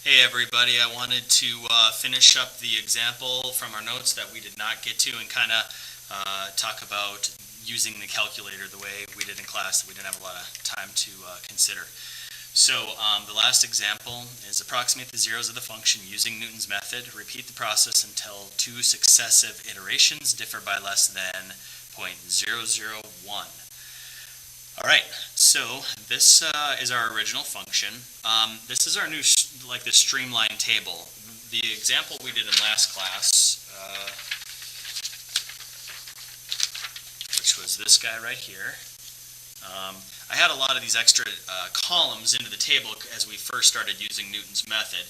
Hey everybody, I wanted to finish up the example from our notes that we did not get to and kind of talk about using the calculator the way we did in class that we didn't have a lot of time to consider. So the last example is approximate the zeros of the function using Newton's method. Repeat the process until two successive iterations differ by less than 0.001. Alright, so this is our original function. This is our new, the streamline table. The example we did in last class, which was this guy right here, I had a lot of these extra columns into the table as we first started using Newton's method.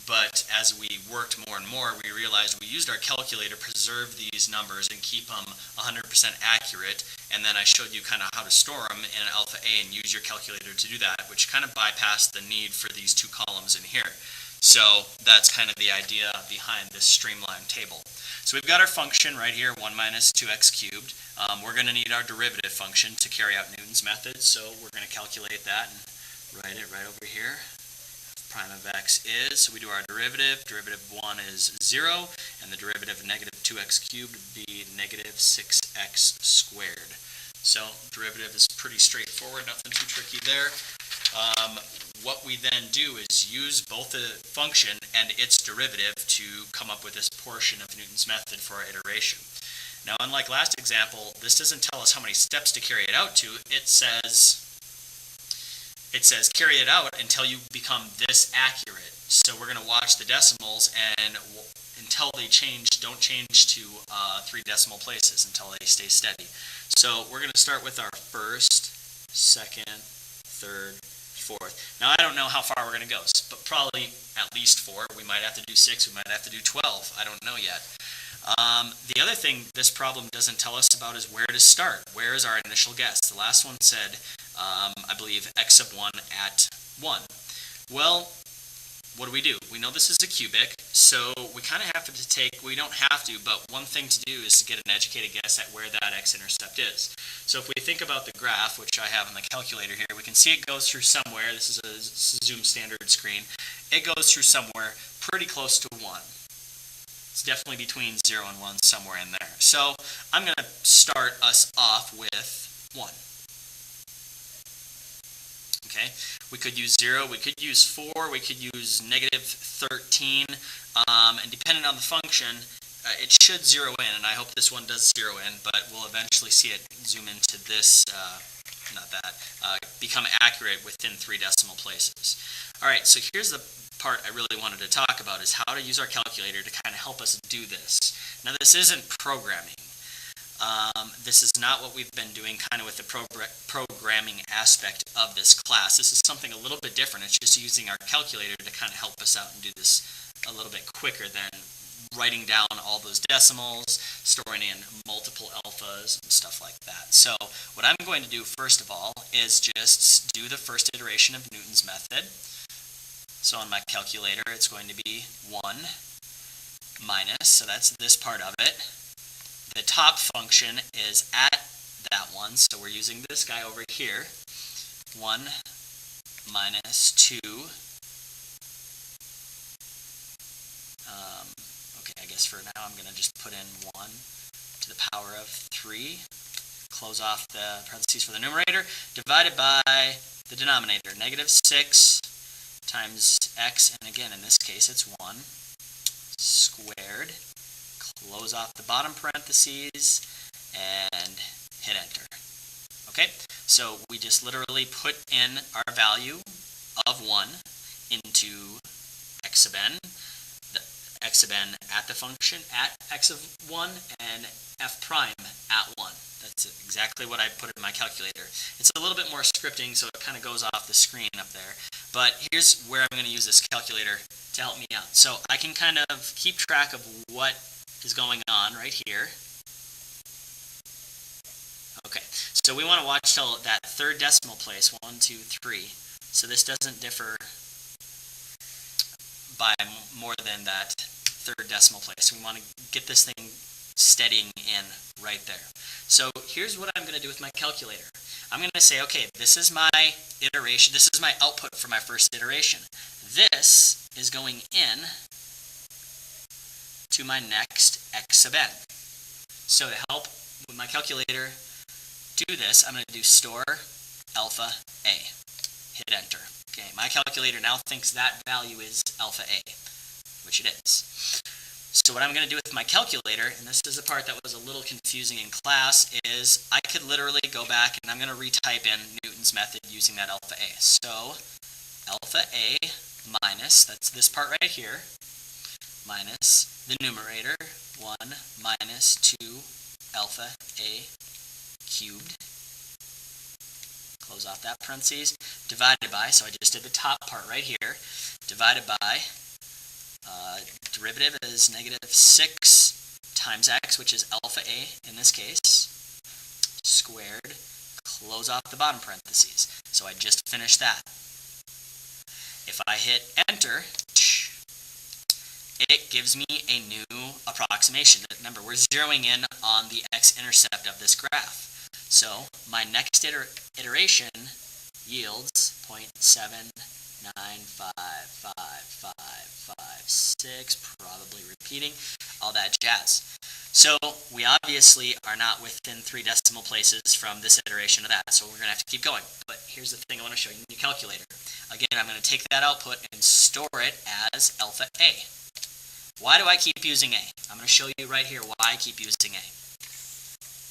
But as we worked more and more, we realized we used our calculator to preserve these numbers and keep them 100% accurate. And then I showed you kind of how to store them in alpha A and use your calculator to do that, which kind of bypassed the need for these two columns in here. So that's kind of the idea behind this streamlined table. So we've got our function right here, 1 minus 2x cubed. We're going to need our derivative function to carry out Newton's method. So we're going to calculate that and write it right over here. Prime of x is, so we do our derivative 1 is 0, and the derivative of negative 2x cubed would be negative 6x squared. So derivative is pretty straightforward, nothing too tricky there. What we then do is use both the function and its derivative to come up with this portion of Newton's method for our iteration. Now, unlike last example, this doesn't tell us how many steps to carry it out to. It says carry it out until you become this accurate. So we're going to watch the decimals and until they don't change to 3 decimal places until they stay steady. So we're going to start with our first, second, third, fourth. Now I don't know how far we're going to go, but probably at least 4. We might have to do 6, we might have to do 12. I don't know yet. The other thing this problem doesn't tell us about is where to start. Where is our initial guess? The last one said, I believe, x sub 1 at 1. Well, what do? We know this is a cubic, so we kind of have to take, we don't have to, but one thing to do is to get an educated guess at where that x-intercept is. So if we think about the graph, which I have on the calculator here, we can see it goes through somewhere. This is a Zoom standard screen. It goes through somewhere pretty close to 1. It's definitely between 0 and 1, somewhere in there. So I'm going to start us off with 1. Okay, we could use 0, we could use 4, we could use negative 13, and depending on the function, it should zero in, and I hope this one does zero in, but we'll eventually see it zoom into this, become accurate within 3 decimal places. Alright, so here's the part I really wanted to talk about, is how to use our calculator to kind of help us do this. Now this isn't programming. This is not what we've been doing kind of with the programming aspect of this class. This is something a little bit different. It's just using our calculator to kind of help us out and do this a little bit quicker than writing down all those decimals, storing in multiple alphas, and stuff like that. So what I'm going to do first of all is just do the first iteration of Newton's method. So on my calculator it's going to be 1 minus, so that's this part of it. The top function is at that one, so we're using this guy over here. 1 minus 2. Okay, I guess for now I'm going to just put in 1 to the power of 3. Close off the parentheses for the numerator. Divided by the denominator, negative 6 times x, and again in this case it's 1 squared. Close off the bottom parentheses and hit enter. Okay, so we just literally put in our value of 1 into x sub n, the x sub n at the function at x of 1, and f prime at 1. That's exactly what I put in my calculator. It's a little bit more scripting, so it kind of goes off the screen up there. But here's where I'm going to use this calculator to help me out. So I can kind of keep track of what is going on right here. Okay, so we want to watch till that 3rd decimal place, 1, 2, 3. So this doesn't differ by more than that 3rd decimal place. We want to get this thing steadying in right there. So here's what I'm going to do with my calculator. I'm going to say, okay, this is my iteration, this is my output for my first iteration. this is going in to my next x sub n. So to help with my calculator do this, I'm going to do store alpha a. Hit enter. Okay, my calculator now thinks that value is alpha a, which it is. So what I'm going to do with my calculator, and this is the part that was a little confusing in class, is I could literally go back and I'm going to retype in Newton's method using that alpha a. So alpha a minus, that's this part right here, minus the numerator, 1 minus 2 alpha a cubed, close off that parentheses, divided by, so I just did the top part right here, divided by, derivative is negative 6 times x, which is alpha a in this case, squared, close off the bottom parentheses. So I just finished that. If I hit enter, it gives me a new approximation. Remember, we're zeroing in on the x-intercept of this graph. So my next iteration yields 0.79555556, probably repeating, all that jazz. So we obviously are not within 3 decimal places from this iteration of that, so we're going to have to keep going. But here's the thing I want to show you in your calculator. Again, I'm going to take that output and store it as alpha a. Why do I keep using a? I'm going to show you right here why I keep using a.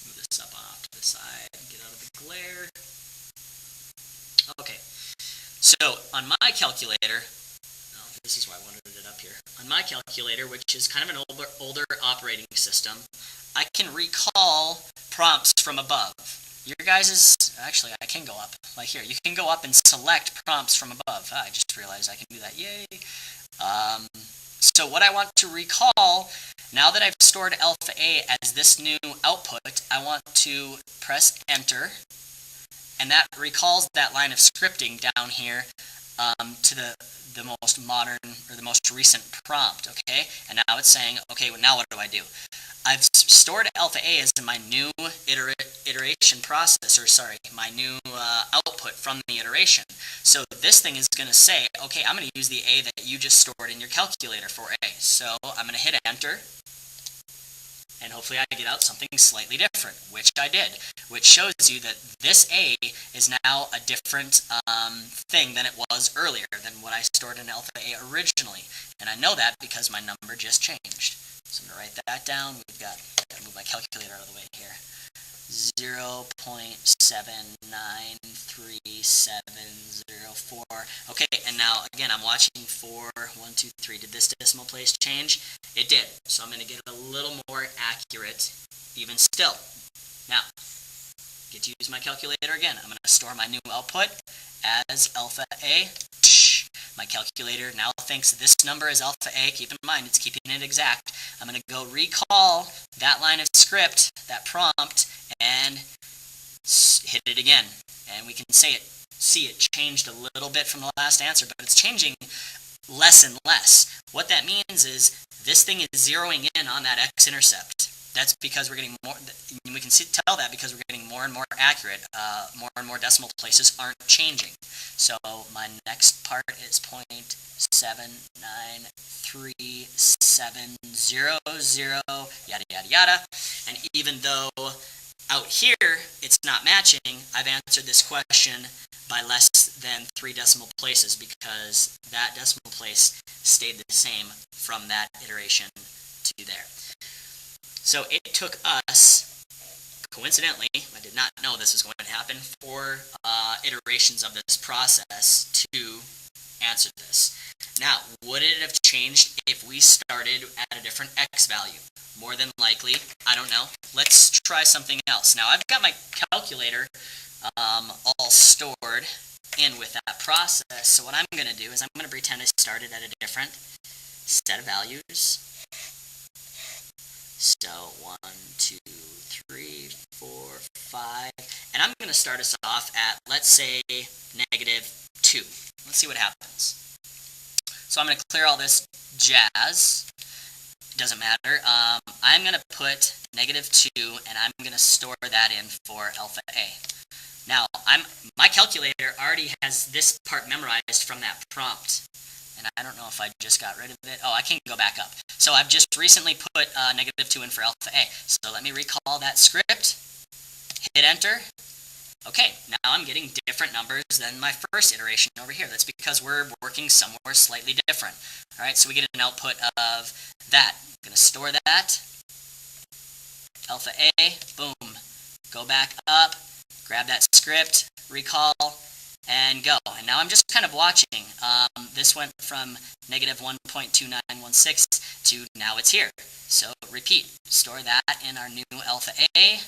Move this up on off to the side and get out of the glare. Okay, so on my calculator, this is why I wanted it up here. On my calculator, which is kind of an older operating system, I can recall prompts from above. Your guys' actually, I can go up, like here. You can go up and select prompts from above. I just realized I can do that, yay. So what I want to recall, now that I've stored alpha a as this new output, I want to press enter, and that recalls that line of scripting down here to the most modern, or the most recent prompt, okay? And now it's saying, okay, well, now what do I do? I've stored alpha a as my new iteration process, or sorry, my new output from the iteration. So this thing is going to say, okay, I'm going to use the a that you just stored in your calculator for a. So I'm going to hit enter, and hopefully I get out something slightly different, which I did, which shows you that this a is now a different thing than it was earlier, than what I stored in alpha a originally. And I know that because my number just changed. So I'm going to write that down. We've got to move my calculator out of the way here. 0.793704. Okay, and now again I'm watching for 1, 2, 3. Did this decimal place change? It did. So I'm going to get a little more accurate even still. Now, get to use my calculator again. I'm going to store my new output as alpha a. My calculator now thinks this number is alpha a. Keep in mind, it's keeping it exact. I'm going to go recall that line of script, that prompt, and hit it again. And we can see it changed a little bit from the last answer, but it's changing less and less. What that means is this thing is zeroing in on that x-intercept. That's because we're getting more, we can tell that because we're getting more and more accurate. More and more decimal places aren't changing. So my next part is 0.793700, yada yada yada. And even though out here it's not matching, I've answered this question by less than 3 decimal places because that decimal place stayed the same from that iteration to there. So it took us, coincidentally, I did not know this was going to happen, 4 iterations of this process to answer this. Now, would it have changed if we started at a different x value? More than likely, I don't know. Let's try something else. Now, I've got my calculator all stored in with that process, so what I'm going to do is I'm going to pretend I started at a different set of values. So 1, 2, 3, 4, 5, and I'm going to start us off at, let's say, -2. Let's see what happens. So I'm going to clear all this jazz. It doesn't matter. I'm going to put -2, and I'm going to store that in for alpha a. Now, my calculator already has this part memorized from that prompt. and I don't know if I just got rid of it. Oh, I can go back up. So I've just recently put -2 in for alpha A. So let me recall that script, hit enter. Okay, now I'm getting different numbers than my first iteration over here. That's because we're working somewhere slightly different. All right, so we get an output of that. I'm going to store that. Alpha A, boom. Go back up, grab that script, recall, and go. And now I'm just kind of watching. This went from -1.2916 to now it's here. So repeat, store that in our new alpha A,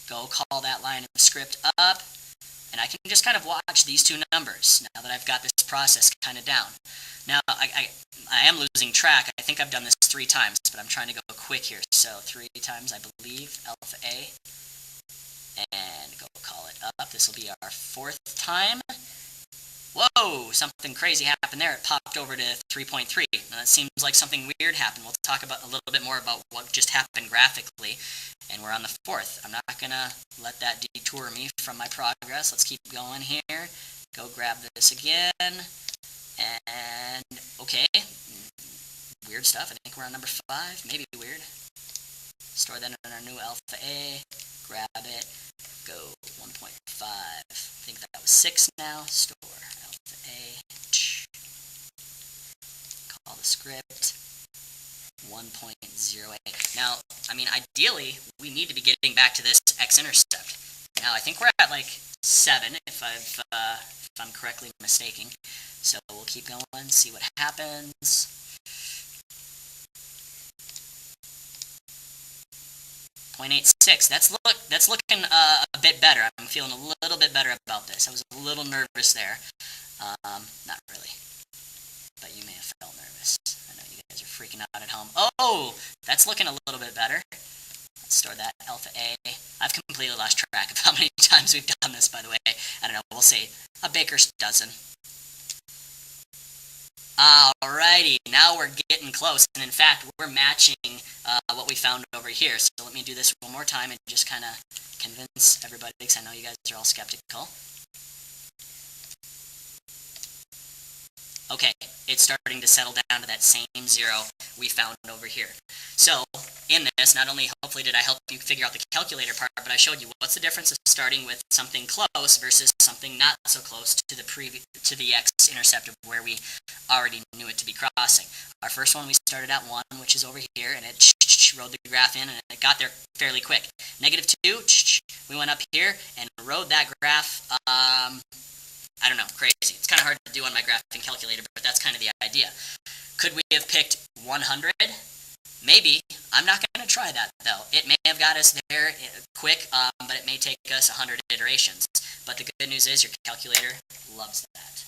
go call that line of script up, and I can just kind of watch these two numbers now that I've got this process kind of down. Now, I am losing track. I think I've done this 3 times, but I'm trying to go quick here. So 3 times, I believe, alpha A, and go call it up. This will be our 4th time. Whoa, something crazy happened there. It popped over to 3.3. Now, that seems like something weird happened. We'll talk about a little bit more about what just happened graphically, and we're on the 4th. I'm not going to let that detour me from my progress. Let's keep going here. Go grab this again, and okay, weird stuff. I think we're on number 5, maybe weird. Store that in our new alpha A, grab it, go 1.5. I think that was 6 now. Store alpha A, call the script 1.08. Now, I mean, ideally, we need to be getting back to this x-intercept. Now, I think we're at like 7, if I'm correctly mistaken. So we'll keep going, see what happens. .86. That's looking a bit better. I'm feeling a little bit better about this. I was a little nervous there. Not really, but you may have felt nervous. I know you guys are freaking out at home. Oh, that's looking a little bit better. Let's store that alpha A. I've completely lost track of how many times we've done this, by the way. I don't know. We'll say a baker's dozen. Alrighty, now we're getting close, and in fact, we're matching what we found over here. So let me do this one more time and just kind of convince everybody, because I know you guys are all skeptical. Okay, it's starting to settle down to that same 0 we found over here. So, in this, not only hopefully did I help you figure out the calculator part, but I showed you what's the difference of starting with something close versus something not so close to the x-intercept of where we already knew it to be crossing. Our first one, we started at 1, which is over here, and it rode the graph in, and it got there fairly quick. -2, we went up here and rode that graph, I don't know, crazy. It's kind of hard to do on my graphing calculator, but that's kind of the idea. Could we have picked 100? Maybe. I'm not going to try that, though. It may have got us there quick, but it may take us 100 iterations. But the good news is your calculator loves that.